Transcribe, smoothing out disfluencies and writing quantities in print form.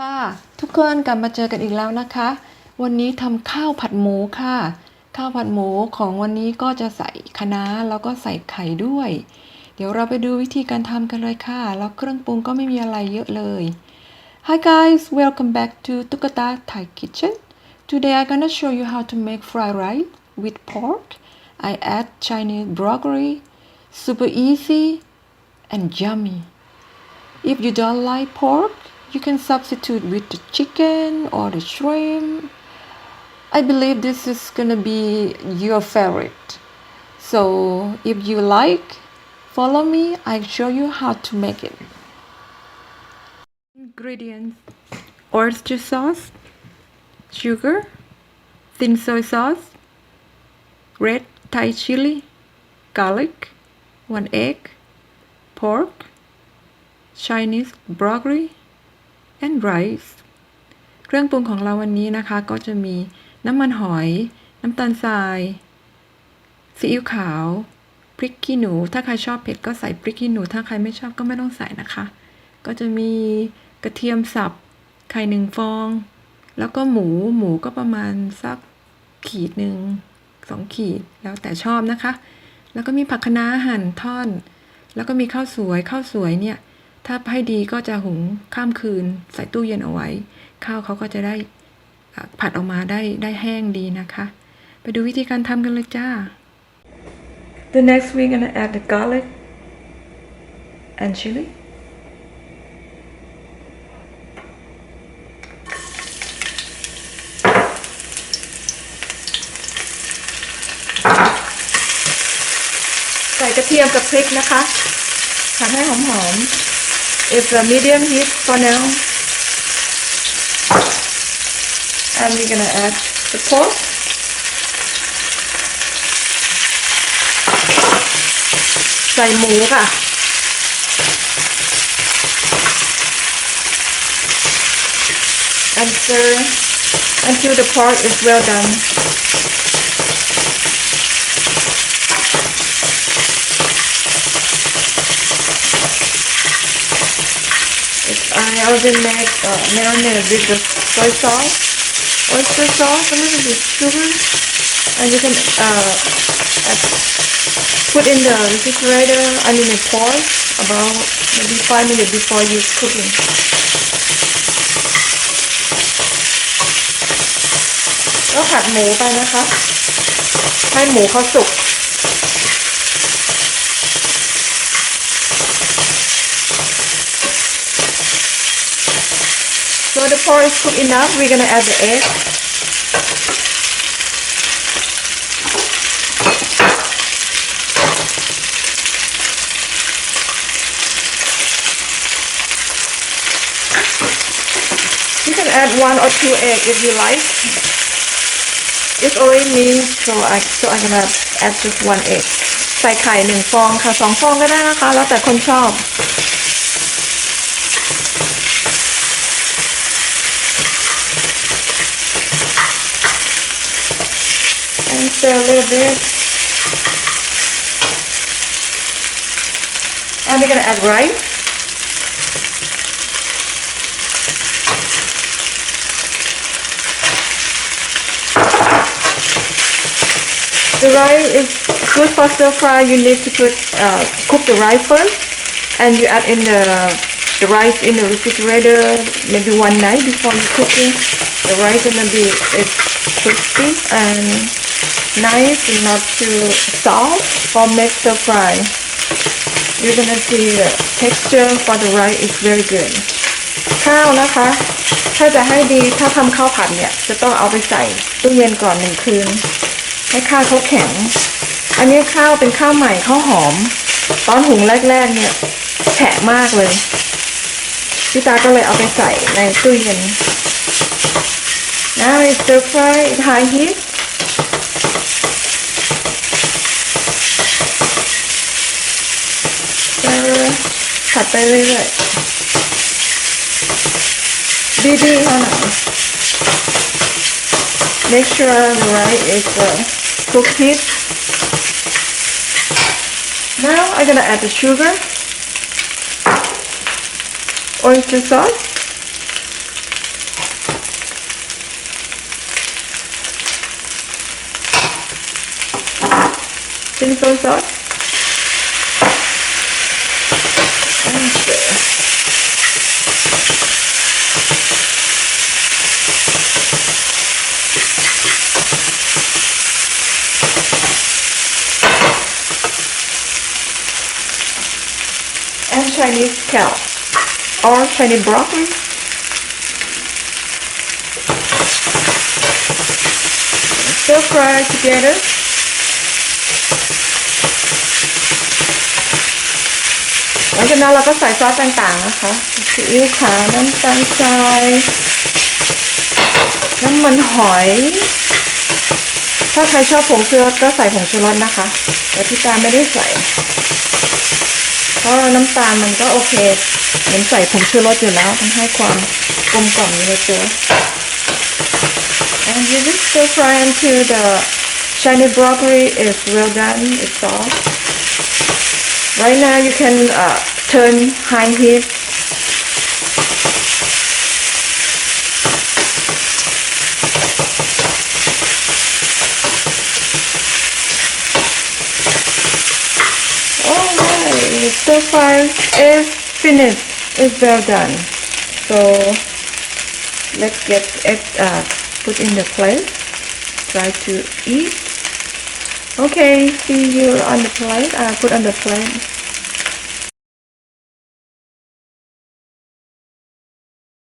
ค่ะทุกคนกลับมาเจอกันอีกแล้วนะคะวันนี้ทำข้าวผัดหมูค่ะข้าวผัดหมูของวันนี้ก็จะใส่คะน้าแล้วก็ใส่ไข่ด้วยเดี๋ยวเราไปดูวิธีการทำกันเลยค่ะแล้วเครื่องปรุงก็ไม่มีอะไรเยอะเลย Hi guys, welcome back to Tukata Thai Kitchen. Today I'm gonna show you how to make fried rice with pork. I add Chinese broccoli, super easy and yummy. If you don't like pork, you can substitute with the chicken or the shrimp. I believe this is gonna be your favorite. So if you like, follow me. I'll show you how to make it. Ingredients: oyster sauce, sugar, thin soy sauce, red Thai chili, garlic, 1 egg, pork, Chinese broccoli and rice เครื่องปรุงของเราวันนี้นะคะก็จะมีน้ำมันหอยน้ำตาลทรายซีอิ๊วขาวพริกขี้หนูถ้าใครชอบเผ็ดก็ใส่พริกขี้หนูถ้าใครไม่ชอบก็ไม่ต้องใส่นะคะก็จะมีกระเทียมสับไข่1 ฟองแล้วก็หมูก็ประมาณสักขีด1 2 ขีดแล้วแต่ชอบนะคะแล้วก็มีผักคะน้าหั่นท่อนแล้วก็มีข้าวสวยเนี่ยถ้าให้ดีก็จะหุงข้ามคืนใส่ตู้เย็นเอาไว้ข้าวเขาก็จะได้ผัดออกมาได้แห้งดีนะคะไปดูวิธีการทำกันเลยจ้า The next we're gonna add the garlic and chiliใส่กระเทียมกับพริกนะคะทำให้หอมๆ It's a medium heat for now and we're gonna add the pork ใส่หมูค่ะ and stir until the pork is well done I also make marinade with the soy sauce, oyster sauce, a little bit sugar, and you can put in the refrigerator. I mean, a pause about maybe 5 minutes before you cooking. ก็ผัดหมูไปนะคะให้หมูเขาสุกSo the pork is cooked enough. We're gonna add the egg. You can add 1 or 2 eggs if you like. It's already mean, so I'm gonna add just 1 egg. ใส่ไข่1 ฟองค่ะ2 ฟองก็ได้นะคะแล้วแต่คนชอบand stir a little bit and we're gonna add rice the rice is good for stir fry. You need to cook the rice first and you add in the rice in the refrigerator maybe 1 night before you cooking. The rice gonna be crispy and nice and not too soft for make stir fry. You're gonna see the texture for the rice is very good. ข้าวนะคะถ้าจะให้ดีถ้าทำข้าวผัดเนี่ยจะต้องเอาไปใส่ตู้เย็นก่อน1 คืนให้ข้าวเขาแข็งอันนี้ข้าวเป็นข้าวใหม่ข้าวหอมตอนหุงแรกๆเนี่ยแฉะมากเลยพี่ตาก็เลยเอาไปใส่ในตู้เย็น Now it's stir fry at high heatผัดไปเรื่อยๆดีๆค่ะ Make sure the rice is cooked heat. Now I'm gonna add the sugar, oyster sauce, thin soy sauce. And Chinese scalp or Chinese broccoli. Stir fry together. Hãy subscribe cho kênh Ghiền Mì Gõ để không bỏ lỡ những video hấp dẫn. หลังจากนั้นเราก็ใส่ซอสต่างๆนะคะซีอิ๊วขาวน้ำตาลทรายน้ำมันหอยถ้าใครชอบผงชูรสก็ใส่ผงชูรสนะคะแต่พี่ตาไม่ได้ใส่เพราะน้ำตาลมันก็โอเคเหมือนใส่ผงชูรสอยู่แล้วทำให้ความกลมกล่อมในตัว and you just stir fry until the Chinese broccoli is well done. It's all right now. You can turn high heat. Alright, stir fry is finished. It's well done. So let's get it put in the plate. Try to eat. Okay, see you on the plate. Put on the plate.